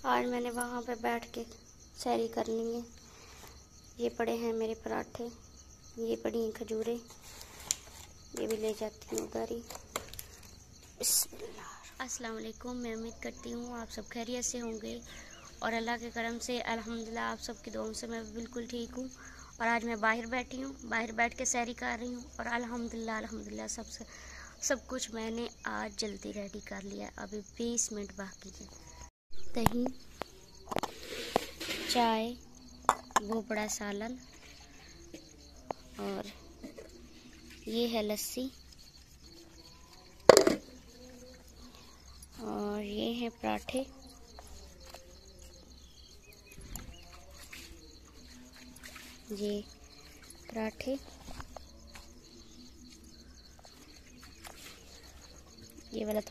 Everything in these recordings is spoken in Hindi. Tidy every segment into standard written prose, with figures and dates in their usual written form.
आज मैंने वहाँ पे बैठ के सैरी कर ली है। ये पड़े हैं मेरे पराठे, ये पड़ी हैं खजूरें, ये भी ले जाती हूँ उधर ही। अस्सलाम वालेकुम। मैं उम्मीद करती हूँ आप सब खैरियत से होंगे और अल्लाह के करम से अल्हम्दुलिल्लाह आप सबकी दुआओं से मैं बिल्कुल ठीक हूँ। और आज मैं बाहर बैठी हूँ, बाहर बैठ के सैरी कर रही हूँ और अल्हम्दुलिल्लाह सब कुछ मैंने आज जल्दी रेडी कर लिया। अभी 20 मिनट बाकी है। दही, चाय, वो बड़ा सालन और ये है लस्सी और ये है पराठे। ये पराठे, ये वाला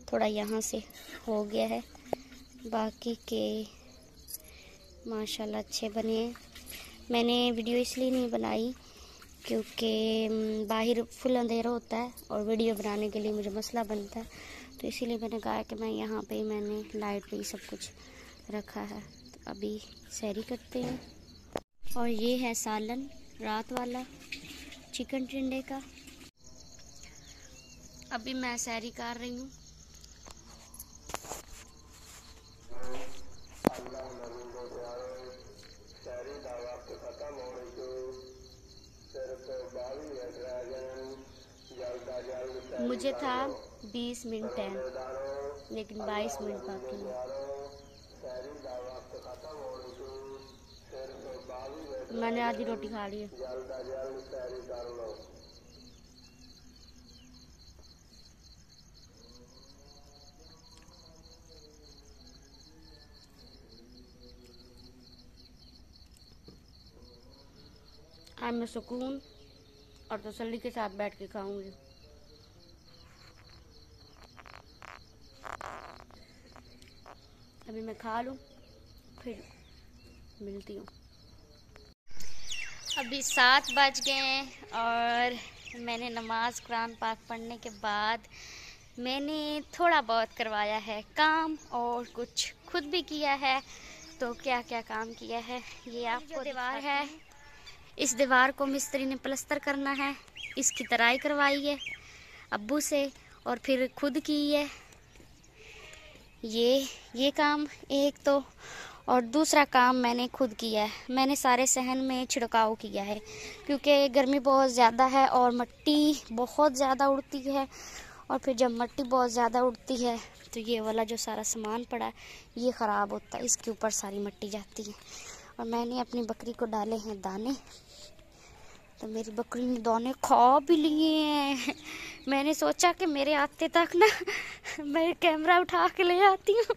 थोड़ा यहाँ से हो गया है, बाकी के माशाल्लाह अच्छे बने हैं। मैंने वीडियो इसलिए नहीं बनाई क्योंकि बाहर फुल अंधेरा होता है और वीडियो बनाने के लिए मुझे मसला बनता है, तो इसीलिए मैंने कहा कि मैं यहाँ पे मैंने लाइट पे सब कुछ रखा है। तो अभी सैरी करते हैं। और ये है सालन रात वाला चिकन टिंडे का। अभी मैं सैरी कर रही हूँ। मुझे था 20 मिनट टाइम, लेकिन 22 मिनट बाकी है। मैंने आधी रोटी खा ली है। आज मैं सुकून और तसल्ली के साथ बैठ के खाऊंगी। अभी मैं खा लूं फिर मिलती हूँ। अभी 7 बज गए हैं और मैंने नमाज कुरान पाक पढ़ने के बाद मैंने थोड़ा बहुत करवाया है काम और कुछ खुद भी किया है। तो क्या क्या काम किया है ये आपको। दीवार है, इस दीवार को मिस्त्री ने प्लस्तर करना है, इसकी तराई करवाई है अब्बू से और फिर खुद की है। ये काम एक तो, और दूसरा काम मैंने खुद किया है। मैंने सारे सहन में छिड़काव किया है क्योंकि गर्मी बहुत ज़्यादा है और मिट्टी बहुत ज़्यादा उड़ती है। और फिर जब मिट्टी बहुत ज़्यादा उड़ती है तो ये वाला जो सारा सामान पड़ा है ये ख़राब होता है, इसके ऊपर सारी मिट्टी जाती है। और मैंने अपनी बकरी को डाले हैं दाने, तो मेरी बकरी ने दाने खा भी लिए हैं। मैंने सोचा कि मेरे आते तक ना मैं कैमरा उठा के ले आती हूँ,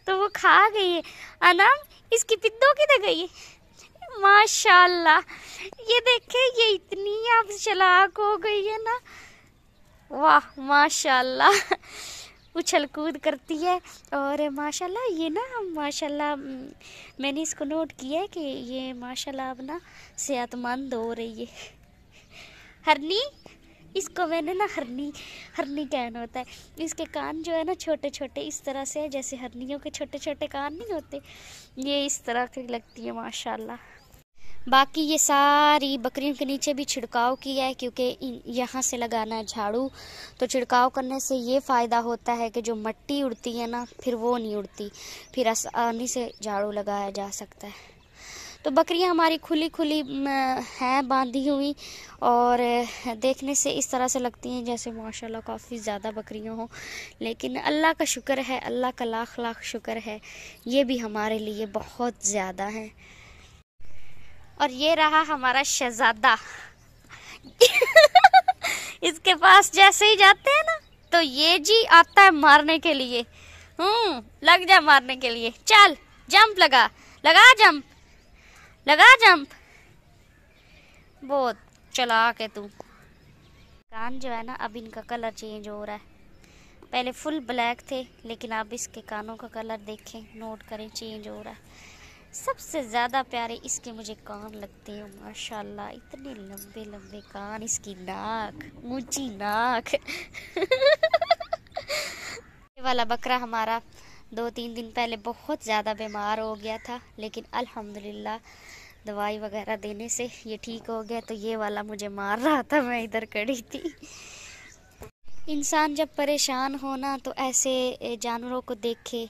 तो वो खा गई है। अनम, इसकी पिद्दो किधर गई है? माशाल्लाह, ये देखे ये इतनी अब चालाक हो गई है ना, वाह माशाल्लाह। उछल कूद करती है और माशाल्लाह ये ना माशाल्लाह मैंने इसको नोट किया है कि ये माशाल्लाह अब ना सेहतमंद हो रही है। हरनी, इसको मैंने ना हरनी कहना होता है। इसके कान जो है ना छोटे छोटे इस तरह से है, जैसे हरनियों के छोटे छोटे कान नहीं होते, ये इस तरह की लगती है माशाल्लाह। बाकी ये सारी बकरियों के नीचे भी छिड़काव किया है क्योंकि यहाँ से लगाना है झाड़ू। तो छिड़काव करने से ये फ़ायदा होता है कि जो मिट्टी उड़ती है ना फिर वो नहीं उड़ती, फिर आसानी से झाड़ू लगाया जा सकता है। तो बकरियाँ हमारी खुली हैं बांधी हुई और देखने से इस तरह से लगती हैं जैसे माशाल्लाह काफ़ी ज़्यादा बकरियाँ हों, लेकिन अल्लाह का शुक्र है, अल्लाह का लाख लाख शुक्र है, ये भी हमारे लिए बहुत ज़्यादा है। और ये रहा हमारा शहजादा। इसके पास जैसे ही जाते हैं ना तो ये जी आता है मारने के लिए। लग जा मारने के लिए, चल जंप लगा जंप। बहुत चालाक है तू। कान जो है ना अब इनका कलर चेंज हो रहा है, पहले फुल ब्लैक थे लेकिन अब इसके कानों का कलर देखें, नोट करें, चेंज हो रहा है। सबसे ज़्यादा प्यारे इसके मुझे कान लगते हैं माशाल्लाह, इतने लंबे लंबे कान, इसकी नाक, ऊंची नाक। ये वाला बकरा हमारा 2-3 दिन पहले बहुत ज़्यादा बीमार हो गया था, लेकिन अल्हम्दुलिल्लाह दवाई वगैरह देने से ये ठीक हो गया। तो ये वाला मुझे मार रहा था, मैं इधर खड़ी थी। इंसान जब परेशान हो ना तो ऐसे जानवरों को देखे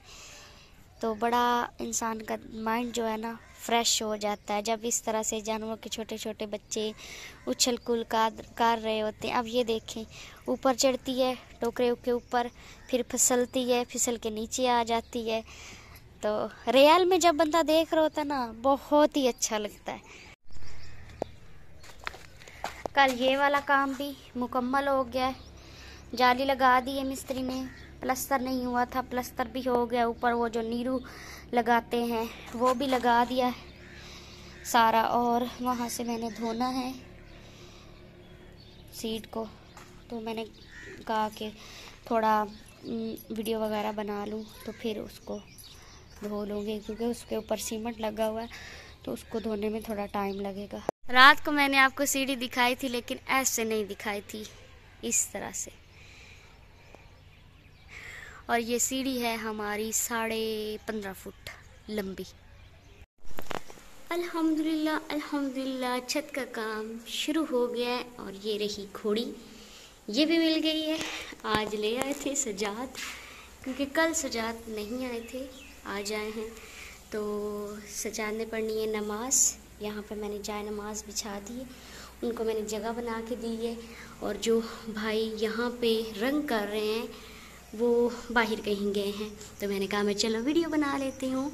तो बड़ा इंसान का माइंड जो है ना फ्रेश हो जाता है। जब इस तरह से जानवरों के छोटे छोटे बच्चे उछल कूद कर रहे होते हैं। अब ये देखें, ऊपर चढ़ती है टोकरे के ऊपर, फिर फिसलती है, फिसल के नीचे आ जाती है। तो रियल में जब बंदा देख रहा होता है ना, बहुत ही अच्छा लगता है। कल ये वाला काम भी मुकम्मल हो गया है। जाली लगा दी है मिस्त्री ने, प्लस्तर नहीं हुआ था, प्लस्तर भी हो गया। ऊपर वो जो नीरू लगाते हैं वो भी लगा दिया है सारा। और वहाँ से मैंने धोना है सीट को, तो मैंने कहा कि थोड़ा वीडियो वगैरह बना लूँ, तो फिर उसको धो लूँगी, क्योंकि उसके ऊपर सीमेंट लगा हुआ है तो उसको धोने में थोड़ा टाइम लगेगा। रात को मैंने आपको सीढ़ी दिखाई थी, लेकिन ऐसे नहीं दिखाई थी, इस तरह से। और ये सीढ़ी है हमारी 15.5 फुट लंबी। अल्हम्दुलिल्लाह अल्हम्दुलिल्लाह छत का काम शुरू हो गया है। और ये रही घोड़ी, ये भी मिल गई है। आज ले आए थे सजाद, क्योंकि कल सजाद नहीं आए थे, आज आए हैं। तो सजाद ने पढ़नी है नमाज। यहाँ पे मैंने जाए नमाज बिछा दी है, उनको मैंने जगह बना के दी है। और जो भाई यहाँ पे रंग कर रहे हैं वो बाहर कहीं गए हैं, तो मैंने कहा मैं चलो वीडियो बना लेती हूँ।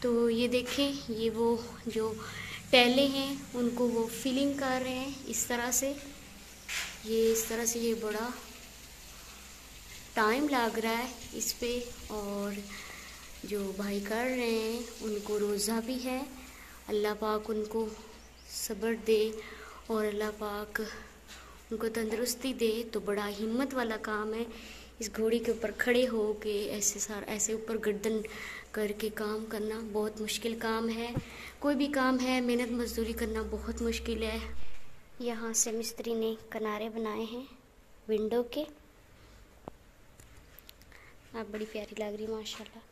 तो ये देखें, ये वो जो टैले हैं उनको वो फिलिंग कर रहे हैं इस तरह से। ये बड़ा टाइम लग रहा है इस पे। और जो भाई कर रहे हैं उनको रोज़ा भी है। अल्लाह पाक उनको सब्र दे और अल्लाह पाक उनको तंदुरुस्ती दे। तो बड़ा हिम्मत वाला काम है इस घोड़ी के ऊपर खड़े हो के ऐसे ऊपर गर्दन करके काम करना बहुत मुश्किल काम है। कोई भी काम है, मेहनत मजदूरी करना बहुत मुश्किल है। यहाँ से मिस्त्री ने किनारे बनाए हैं विंडो के, आप बड़ी प्यारी लग रही माशाल्लाह।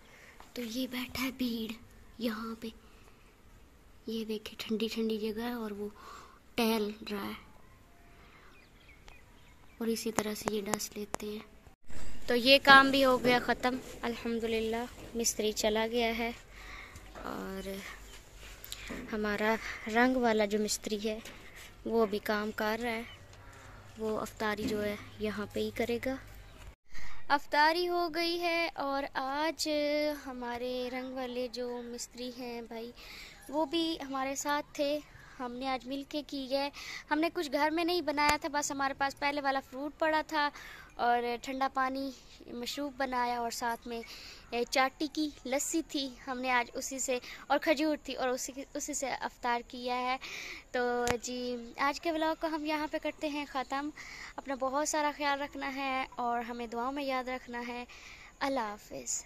तो ये बैठा है भीड़ यहाँ पे, ये देखे ठंडी ठंडी जगह है और वो टहल रहा है। और इसी तरह से ये डस लेते हैं। तो ये काम भी हो गया ख़त्म अल्हम्दुलिल्लाह, मिस्त्री चला गया है। और हमारा रंग वाला जो मिस्त्री है वो भी काम कर रहा है। वो अफ्तारी जो है यहाँ पे ही करेगा। अफ्तारी हो गई है और आज हमारे रंग वाले जो मिस्त्री हैं भाई, वो भी हमारे साथ थे। हमने आज मिल के की है। हमने कुछ घर में नहीं बनाया था, बस हमारे पास पहले वाला फ्रूट पड़ा था और ठंडा पानी मशरूब बनाया, और साथ में चाटी की लस्सी थी। हमने आज उसी से, और खजूर थी, और उसी से अफ्तार किया है। तो जी आज के व्लॉग को हम यहाँ पे करते हैं ख़त्म। अपना बहुत सारा ख्याल रखना है और हमें दुआओं में याद रखना है। अल्लाह हाफ़िज़।